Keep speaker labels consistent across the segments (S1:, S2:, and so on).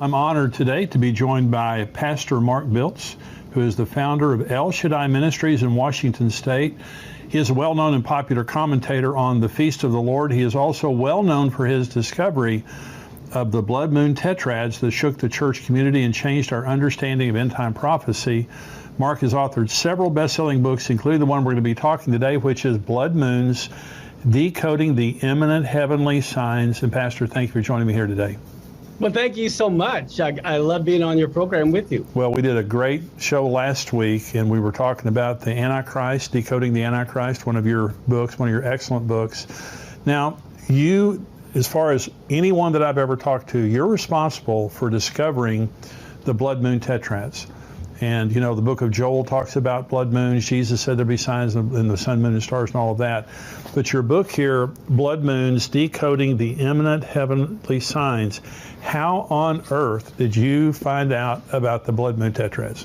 S1: I'm honored today to be joined by Pastor Mark Biltz, who is the founder of El Shaddai Ministries in Washington State. He is a well-known and popular commentator on the Feast of the Lord. He is also well-known for his discovery of the blood moon tetrads that shook the church community and changed our understanding of end-time prophecy. Mark has authored several best-selling books, including the one we're going to be talking today, which is Blood Moons, Decoding the Imminent Heavenly Signs. And Pastor, thank you for joining me here today.
S2: Well, thank you so much. I love being on your program with you.
S1: Well, we did a great show last week, and we were talking about the Antichrist, Decoding the Antichrist, one of your books, one of your excellent books. Now, you, as far as anyone that I've ever talked to, you're responsible for discovering the blood moon tetrads. And, you know, the book of Joel talks about blood moons. Jesus said there'd be signs in the sun, moon, and stars and all of that. But your book here, Blood Moons, Decoding the Imminent Heavenly Signs, how on earth did you find out about the blood moon tetrads?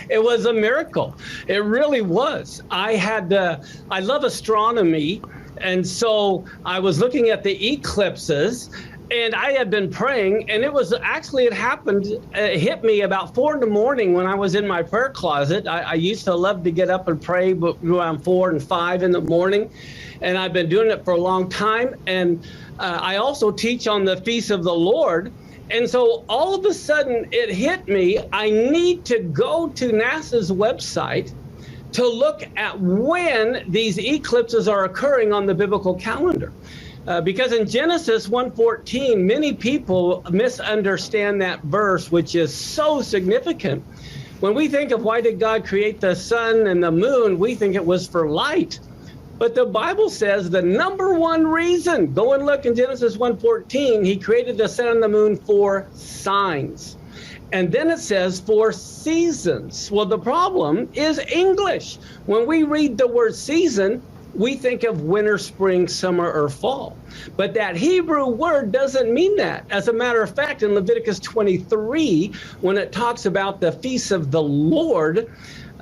S2: It was a miracle. It really was. I love astronomy. And so I was looking at the eclipses, and I had been praying, and it happened, it hit me about 4 in the morning when I was in my prayer closet. I used to love to get up and pray around 4 and 5 in the morning, and I've been doing it for a long time. And I also teach on the Feast of the Lord. And so all of a sudden it hit me, I need to go to NASA's website to look at when these eclipses are occurring on the biblical calendar. Because in Genesis 1:14, many people misunderstand that verse, which is so significant. When we think of why did God create the sun and the moon, we think it was for light. But the Bible says the number one reason, go and look in Genesis 1:14, he created the sun and the moon for signs. And then it says for seasons. Well, the problem is English. When we read the word season, we think of winter, spring, summer, or fall. But that Hebrew word doesn't mean that. As a matter of fact, in Leviticus 23, when it talks about the feast of the Lord,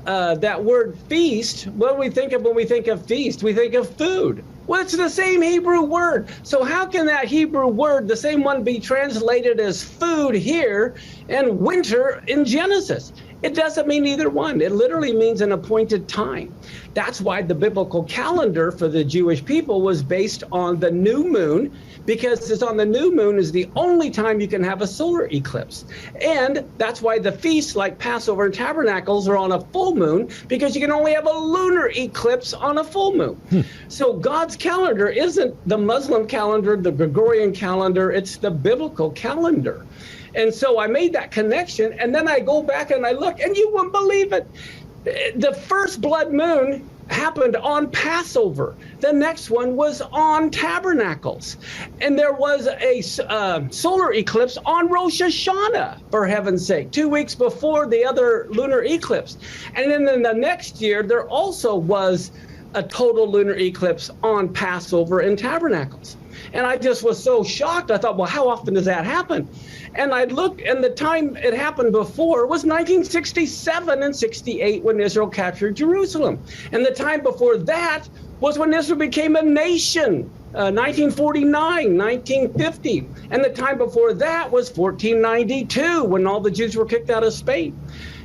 S2: that word feast, what do we think of when we think of feast? We think of food. Well, it's the same Hebrew word. So how can that Hebrew word, the same one, be translated as food here and winter in Genesis? It doesn't mean either one. It literally means an appointed time. That's why the biblical calendar for the Jewish people was based on the new moon, because it's on the new moon is the only time you can have a solar eclipse. And that's why the feasts like Passover and Tabernacles are on a full moon, because you can only have a lunar eclipse on a full moon. So God's calendar isn't the Muslim calendar, the Gregorian calendar, it's the biblical calendar. And so I made that connection, and then I go back and I look, and you wouldn't believe it. The first blood moon happened on Passover. The next one was on Tabernacles. And there was a solar eclipse on Rosh Hashanah, for heaven's sake, 2 weeks before the other lunar eclipse. And then in the next year, there also was a total lunar eclipse on Passover and Tabernacles. And I just was so shocked. I thought, well, how often does that happen? And I looked, and the time it happened before was 1967 and 68 when Israel captured Jerusalem. And the time before that was when Israel became a nation, 1949, 1950. And the time before that was 1492 when all the Jews were kicked out of Spain.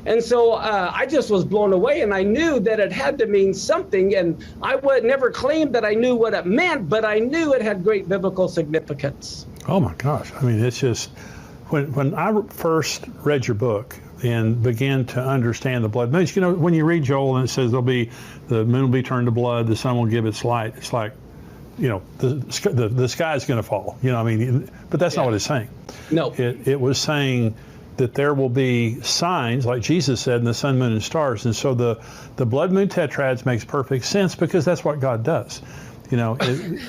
S2: And so I just was blown away, and I knew that it had to mean something, and I would never claim that I knew what it meant, but I knew it had great biblical significance.
S1: Oh my gosh. I mean, it's just, when I first read your book and began to understand the blood moons, you know, when you read Joel and it says the moon will be turned to blood, the sun will give its light, it's like, you know, the sky's going to fall, you know, I mean, but that's not what it's saying.
S2: No.
S1: It was saying that there will be signs, like Jesus said, in the sun, moon, and stars. And so the blood moon tetrads makes perfect sense, because that's what God does. You know,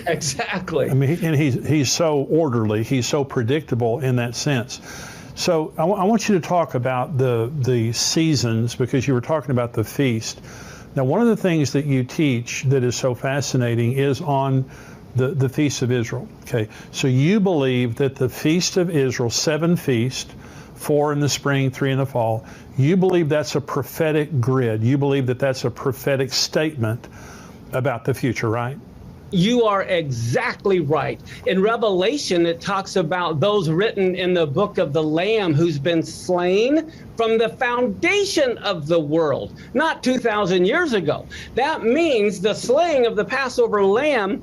S2: exactly.
S1: I mean, and he's so orderly, he's so predictable in that sense. So I want you to talk about the seasons, because you were talking about the feast. Now, one of the things that you teach that is so fascinating is on the Feast of Israel. Okay, so you believe that the Feast of Israel, 7 feasts, 4 in the spring, 3 in the fall, you believe that's a prophetic grid. You believe that that's a prophetic statement about the future, right?
S2: You are exactly right. In Revelation, it talks about those written in the book of the Lamb who's been slain from the foundation of the world, not 2,000 years ago. That means the slaying of the Passover lamb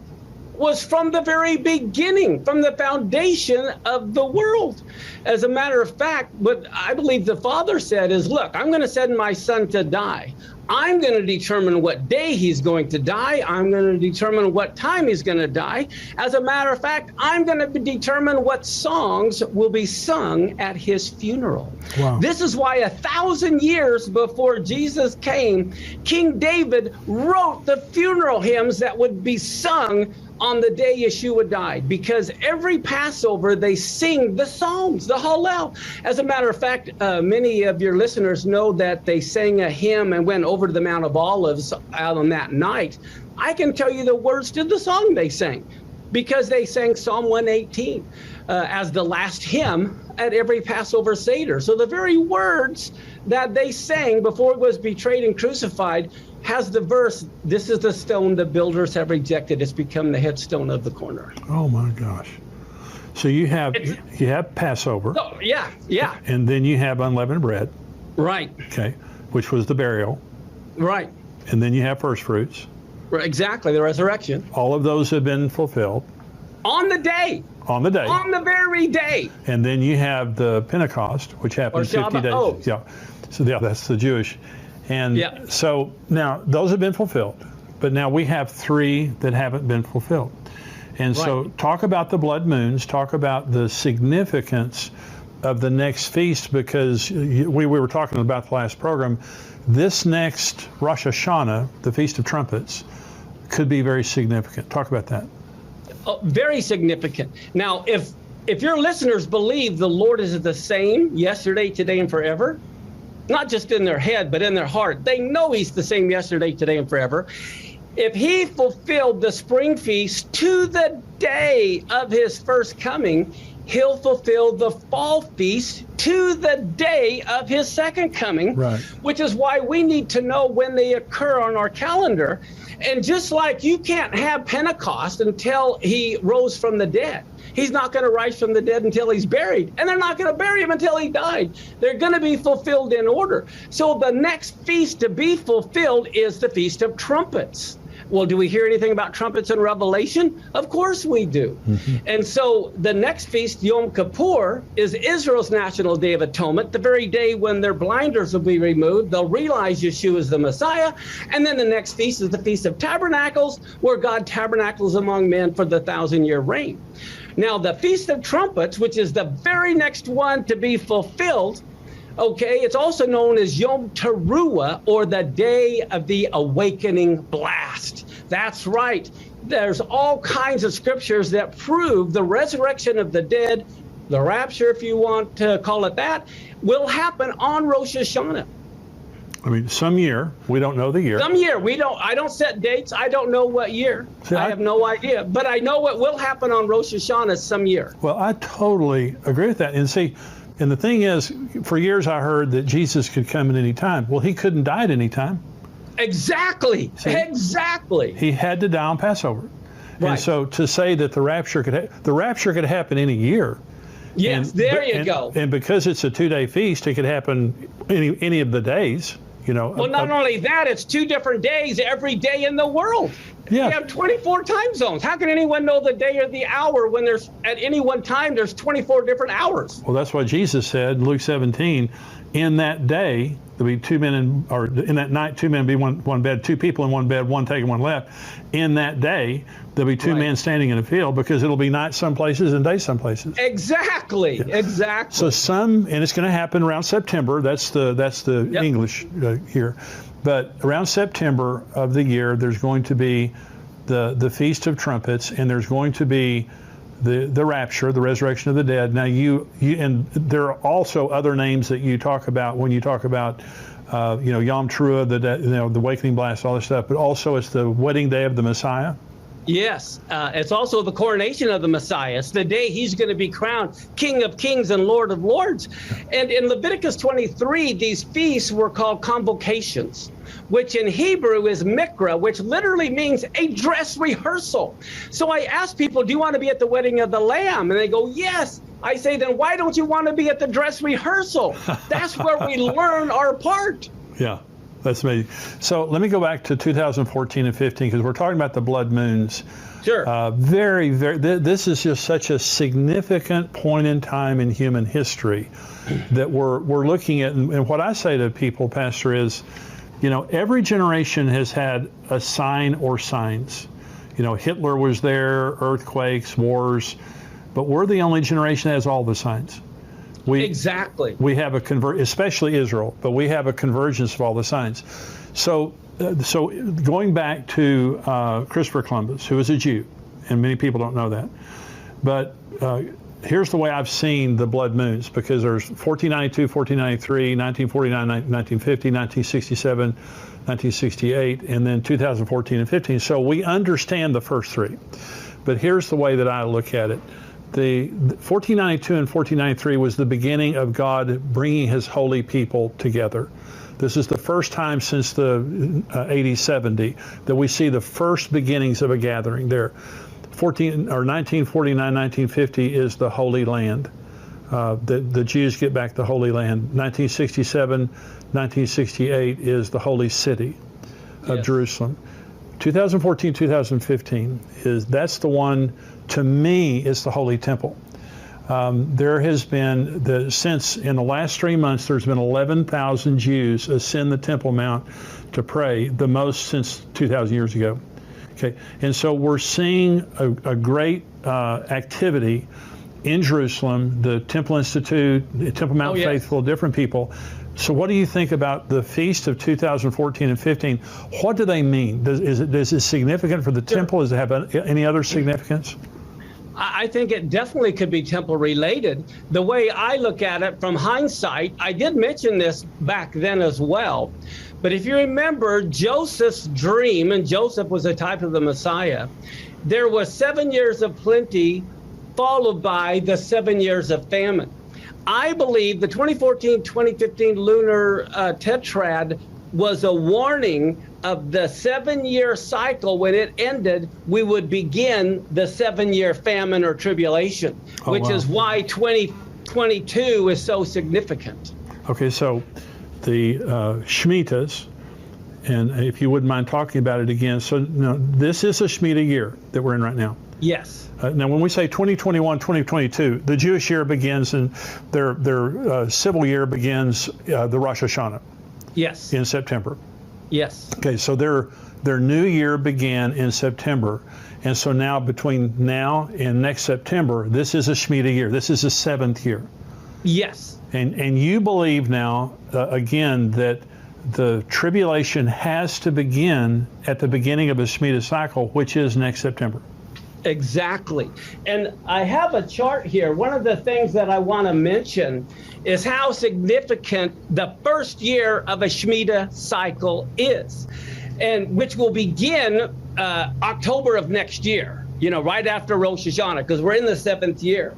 S2: was from the very beginning, from the foundation of the world. As a matter of fact, what I believe the Father said is, look, I'm going to send my son to die. I'm going to determine what day he's going to die. I'm going to determine what time he's going to die. As a matter of fact, I'm going to determine what songs will be sung at his funeral.
S1: Wow.
S2: This is why 1,000 years before Jesus came, King David wrote the funeral hymns that would be sung on the day Yeshua died, because every Passover they sing the Psalms, the Hallel. As a matter of fact, many of your listeners know that they sang a hymn and went over to the Mount of Olives out on that night. I can tell you the words to the song they sang, because they sang Psalm 118 as the last hymn at every Passover Seder. So the very words that they sang before he was betrayed and crucified has the verse, this is the stone the builders have rejected. It's become the headstone of the corner.
S1: Oh my gosh. So you have Passover.
S2: Oh, yeah, yeah.
S1: And then you have unleavened bread.
S2: Right.
S1: Okay. Which was the burial.
S2: Right.
S1: And then you have first fruits.
S2: Right, exactly, the resurrection.
S1: All of those have been fulfilled.
S2: On the day.
S1: On the day.
S2: On the very day.
S1: And then you have the Pentecost, which happened 50 days.
S2: Oh.
S1: Yeah. So yeah, that's the Jewish. And so now those have been fulfilled, but now we have 3 that haven't been fulfilled. And so talk about the blood moons, talk about the significance of the next feast, because we were talking about the last program. This next Rosh Hashanah, the Feast of Trumpets, could be very significant. Talk about that.
S2: Oh, very significant. Now, if your listeners believe the Lord is the same yesterday, today, and forever, not just in their head, but in their heart, they know he's the same yesterday, today, and forever. If he fulfilled the spring feast to the day of his first coming, he'll fulfill the fall feast to the day of his second coming, which is why we need to know when they occur on our calendar. And just like you can't have Pentecost until he rose from the dead, he's not going to rise from the dead until he's buried, and they're not going to bury him until he died. They're going to be fulfilled in order. So the next feast to be fulfilled is the Feast of Trumpets. Well, do we hear anything about trumpets in Revelation? Of course we do. And so the next feast, Yom Kippur, is Israel's National Day of Atonement, the very day when their blinders will be removed. They'll realize Yeshua is the Messiah. And then the next feast is the Feast of Tabernacles, where God tabernacles among men for the 1,000-year reign. Now, the Feast of Trumpets, which is the very next one to be fulfilled, okay, it's also known as Yom Teruah, or the Day of the Awakening Blast. That's right. There's all kinds of scriptures that prove the resurrection of the dead, the rapture, if you want to call it that, will happen on Rosh Hashanah.
S1: I mean, some year, we don't know the year.
S2: Some year, I don't set dates. I don't know what year. See, I have no idea. But I know what will happen on Rosh Hashanah some year.
S1: Well, I totally agree with that. And see, and the thing is, for years I heard that Jesus could come at any time. Well, he couldn't die at any time.
S2: Exactly. See, exactly.
S1: He had to die on Passover.
S2: Right.
S1: And so to say that the rapture could happen any year.
S2: Yes, there you go.
S1: And because it's a 2-day feast, it could happen any of the days. You know.
S2: Well, not only that, it's 2 different days every day in the world.
S1: Yeah.
S2: We have 24 time zones. How can anyone know the day or the hour when there's at any one time there's 24 different hours?
S1: Well, that's what Jesus said in Luke 17. In that day, there'll be 2 men or in that night, 2 men be one bed, 2 people in one bed, one taking one left. In that day, there'll be 2 men standing in a field, because it'll be night some places and day some places.
S2: Exactly. Yeah. Exactly.
S1: So and it's going to happen around September. That's the English here. But around September of the year, there's going to be the Feast of Trumpets, and there's going to be the rapture, the resurrection of the dead. Now and there are also other names that you talk about when you talk about Yom Teruah, the awakening blast, all this stuff. But also it's the wedding day of the Messiah.
S2: Yes, it's also the coronation of the Messiah. It's the day he's going to be crowned King of Kings and Lord of Lords. And in Leviticus 23, these feasts were called convocations, which in Hebrew is mikra, which literally means a dress rehearsal. So I ask people, do you want to be at the wedding of the Lamb? And they go, yes. I say, then why don't you want to be at the dress rehearsal? That's where we learn our part.
S1: Yeah. That's amazing. So let me go back to 2014 and 15 because we're talking about the blood moons.
S2: Sure.
S1: This is just such a significant point in time in human history that we're looking at. And what I say to people, Pastor, is, every generation has had a sign or signs. Hitler was there, earthquakes, wars, but we're the only generation that has all the signs.
S2: Exactly.
S1: We have especially Israel, but we have a convergence of all the signs. So going back to Christopher Columbus, who was a Jew, and many people don't know that, but here's the way I've seen the blood moons, because there's 1492, 1493, 1949, 1950, 1967, 1968, and then 2014 and 15. So we understand the first three. But here's the way that I look at it. The 1492 and 1493 was the beginning of God bringing his holy people together. This is the first time since the AD 70 that we see the first beginnings of a gathering there. 1949, 1950 is the Holy Land. The Jews get back the Holy Land. 1967, 1968 is the Holy City of Jerusalem. 2014, 2015 that's the one. To me, it's the Holy Temple. There has been, since in the last 3 months, there's been 11,000 Jews ascend the Temple Mount to pray, the most since 2,000 years ago. Okay, and so we're seeing a great activity in Jerusalem, the Temple Institute, the Temple Mount Faithful, different people. So what do you think about the feast of 2014 and 15? What do they mean? Is it significant for the temple? Does it have any other significance?
S2: I think it definitely could be temple related. The way I look at it from hindsight, I did mention this back then as well. But if you remember Joseph's dream, and Joseph was a type of the Messiah, there was 7 years of plenty followed by the 7 years of famine. I believe the 2014-2015 lunar tetrad was a warning of the 7-year cycle. When it ended, we would begin the 7-year famine or tribulation, which is why 2022 is so significant.
S1: Okay, so the Shemitahs, and if you wouldn't mind talking about it again. So this is a Shemitah year that we're in right now.
S2: Yes.
S1: Now, when we say 2021, 2022, the Jewish year begins, and their civil year begins the Rosh Hashanah.
S2: Yes.
S1: In September.
S2: Yes.
S1: Okay, so their new year began in September, and so now between now and next September, this is a Shemitah year. This is the 7th year.
S2: Yes.
S1: And you believe now again that the tribulation has to begin at the beginning of a Shemitah cycle, which is next September.
S2: Exactly. And I have a chart here. One of the things that I want to mention is how significant the first year of a Shemitah cycle is, and which will begin October of next year, right after Rosh Hashanah, because we're in the 7th year.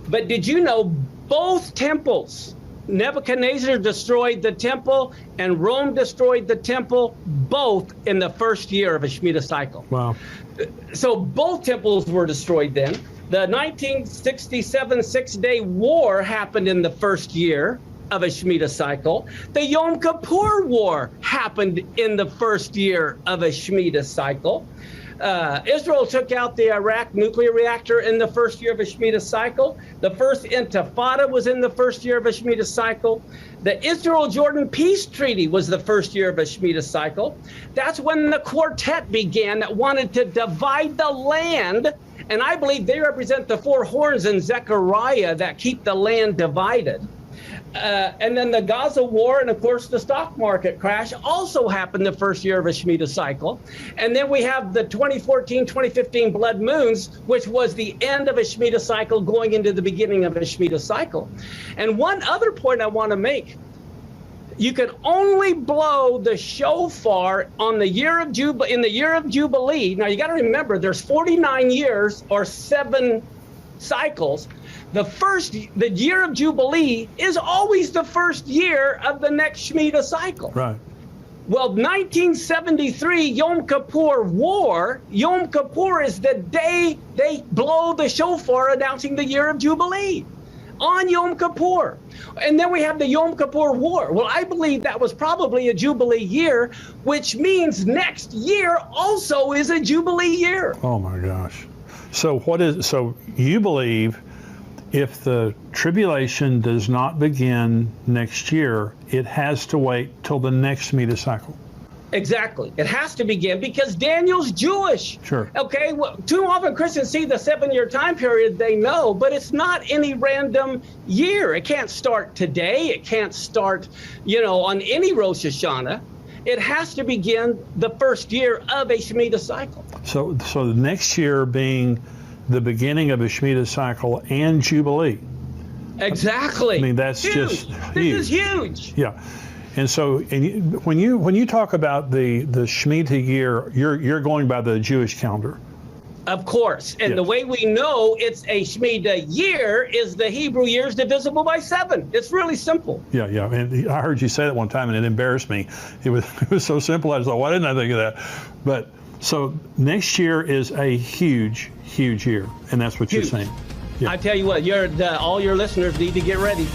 S2: But did you know both temples, Nebuchadnezzar destroyed the temple and Rome destroyed the temple, both in the first year of a Shemitah cycle?
S1: Wow.
S2: So both temples were destroyed then. The 1967 Six-Day War happened in the first year of a Shemitah cycle. The Yom Kippur War happened in the first year of a Shemitah cycle. Israel took out the Iraq nuclear reactor in the first year of a Shemitah cycle. The first Intifada was in the first year of a Shemitah cycle. The Israel-Jordan peace treaty was the first year of a Shemitah cycle. That's when the quartet began that wanted to divide the land. And I believe they represent the 4 horns in Zechariah that keep the land divided. And then the Gaza war and, of course, the stock market crash also happened the first year of a Shemitah cycle. And then we have the 2014-2015 blood moons, which was the end of a Shemitah cycle going into the beginning of a Shemitah cycle. And one other point I want to make, you could only blow the shofar on the year of in the year of Jubilee. Now you got to remember, there's 49 years or 7 cycles. The year of Jubilee is always the first year of the next Shemitah cycle.
S1: Right.
S2: Well, 1973 Yom Kippur War, Yom Kippur is the day they blow the shofar announcing the year of Jubilee on Yom Kippur. And then we have the Yom Kippur War. Well, I believe that was probably a Jubilee year, which means next year also is a Jubilee year.
S1: Oh my gosh. So you believe if the tribulation does not begin next year, it has to wait till the next Shemitah cycle?
S2: Exactly. It has to begin because Daniel's Jewish.
S1: Sure.
S2: Okay. Well, too often Christians see the 7-year time period, they know, but it's not any random year. It can't start today. It can't start, on any Rosh Hashanah. It has to begin the first year of a Shemitah cycle.
S1: So the next year being the beginning of a Shemitah cycle and Jubilee.
S2: Exactly.
S1: I mean, that's
S2: huge.
S1: just huge.
S2: This is huge.
S1: Yeah. And so, when you talk about the Shemitah year, you're going by the Jewish calendar.
S2: Of course. And
S1: yes.
S2: The way we know it's a Shemitah year is the Hebrew years divisible by 7. It's really simple.
S1: Yeah. And I heard you say that one time, and it embarrassed me. It was so simple. I was like, why didn't I think of that? But so next year is a huge year, and that's what you're saying. Yeah.
S2: I tell you what, all your listeners need to get ready.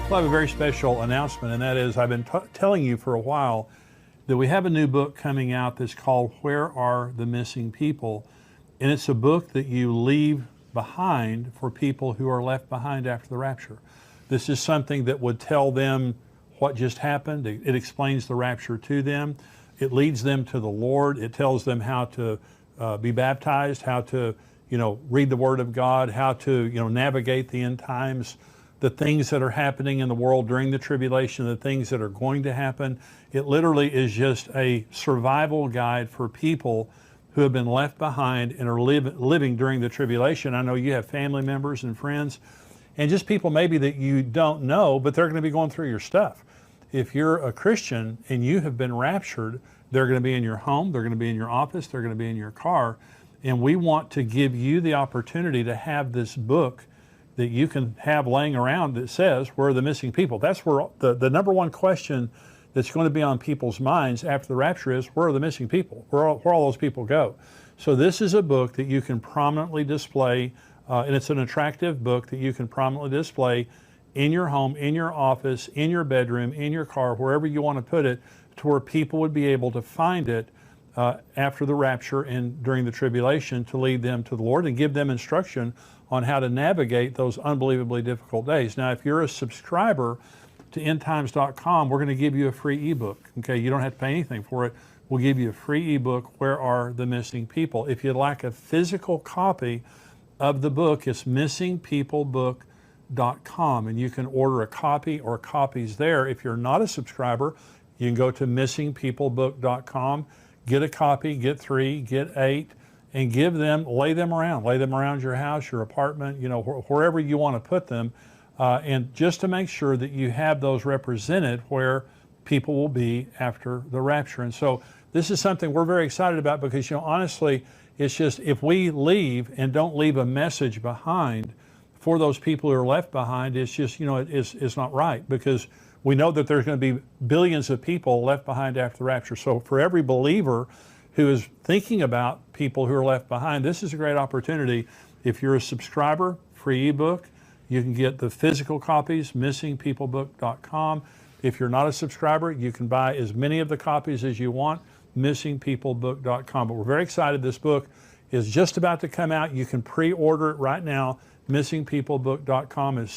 S1: Well, I have a very special announcement, and that is I've been telling you for a while that we have a new book coming out that's called Where Are the Missing People? And it's a book that you leave behind for people who are left behind after the rapture. This is something that would tell them what just happened. It explains the rapture to them. It leads them to the Lord. It tells them how to be baptized, how to read the Word of God, how to navigate the end times, the things that are happening in the world during the tribulation, the things that are going to happen. It literally is just a survival guide for people who have been left behind and are living during the tribulation. I know you have family members and friends and just people maybe that you don't know, but they're going to be going through your stuff. If you're a Christian and you have been raptured, they're going to be in your home, they're going to be in your office, they're going to be in your car. And we want to give you the opportunity to have this book that you can have laying around that says, where are the missing people? That's where the number one question that's going to be on people's minds after the rapture is, where are the missing people? Where all those people go? So this is a book that you can prominently display, and it's an attractive book that you can prominently display in your home, in your office, in your bedroom, in your car, wherever you want to put it, to where people would be able to find it after the rapture and during the tribulation to lead them to the Lord and give them instruction on how to navigate those unbelievably difficult days. Now, if you're a subscriber to endtimes.com, we're going to give you a free ebook. Okay, you don't have to pay anything for it. We'll give you a free ebook, Where Are the Missing People? If you'd like a physical copy of the book, it's missingpeoplebook.com, and you can order a copy or copies there. If you're not a subscriber, you can go to missingpeoplebook.com, get a copy, get 3, get 8, and lay them around your house, your apartment, wherever you want to put them, and just to make sure that you have those represented where people will be after the rapture. And so this is something we're very excited about because, honestly, it's just if we leave and don't leave a message behind for those people who are left behind, it's just, it's not right, because we know that there's going to be billions of people left behind after the rapture. So for every believer who is thinking about people who are left behind, this is a great opportunity. If you're a subscriber, free ebook. You can get the physical copies, missingpeoplebook.com. If you're not a subscriber, you can buy as many of the copies as you want, missingpeoplebook.com. But we're very excited. This book is just about to come out. You can pre-order it right now. Missingpeoplebook.com is